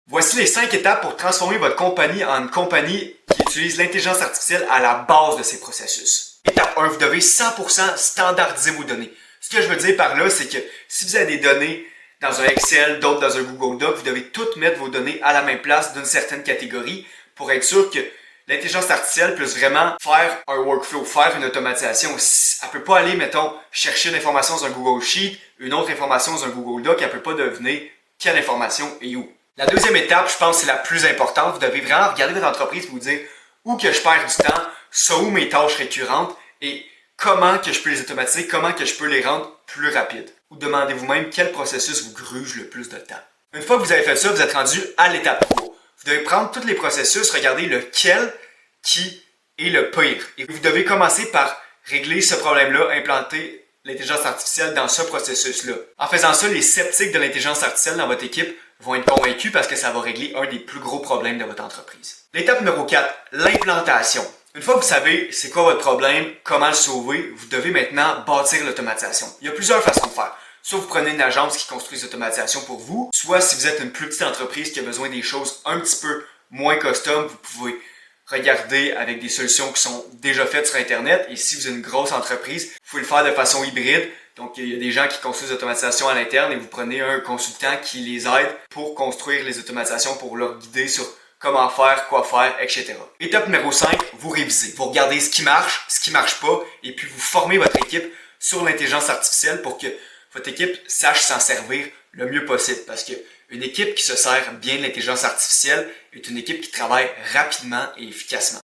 Voici les 5 étapes pour transformer votre compagnie en une compagnie qui utilise l'intelligence artificielle à la base de ses processus. Étape 1, vous devez 100% standardiser vos données. Ce que je veux dire par là, c'est que si vous avez des données dans un Excel, d'autres dans un Google Doc, vous devez toutes mettre vos données à la même place d'une certaine catégorie pour être sûr que l'intelligence artificielle puisse vraiment faire un workflow, faire une automatisation. Elle ne peut pas aller, mettons, chercher une information dans un Google Sheet, une autre information dans un Google Doc, elle ne peut pas deviner quelle information est où. La deuxième étape, je pense, c'est la plus importante. Vous devez vraiment regarder votre entreprise et vous dire où que je perds du temps, sont où mes tâches récurrentes et comment que je peux les automatiser, comment que je peux les rendre plus rapides. Ou demandez-vous même quel processus vous gruge le plus de temps. Une fois que vous avez fait ça, vous êtes rendu à l'étape 3. Vous devez prendre tous les processus, regarder lequel qui est le pire. Et vous devez commencer par régler ce problème-là, implanter l'intelligence artificielle dans ce processus-là. En faisant ça, les sceptiques de l'intelligence artificielle dans votre équipe vont être convaincus parce que ça va régler un des plus gros problèmes de votre entreprise. L'étape numéro 4, l'implantation. Une fois que vous savez c'est quoi votre problème, comment le sauver, vous devez maintenant bâtir l'automatisation. Il y a plusieurs façons de faire. Soit vous prenez une agence qui construit des automatisations pour vous, soit si vous êtes une plus petite entreprise qui a besoin des choses un petit peu moins custom, vous pouvez regarder avec des solutions qui sont déjà faites sur Internet. Et si vous êtes une grosse entreprise, vous pouvez le faire de façon hybride. Donc, il y a des gens qui construisent des automatisations à l'interne et vous prenez un consultant qui les aide pour construire les automatisations, pour leur guider sur comment faire, quoi faire, etc. Étape numéro 5, vous révisez. Vous regardez ce qui marche pas, et puis vous formez votre équipe sur l'intelligence artificielle pour que votre équipe sache s'en servir le mieux possible. Parce que une équipe qui se sert bien de l'intelligence artificielle est une équipe qui travaille rapidement et efficacement.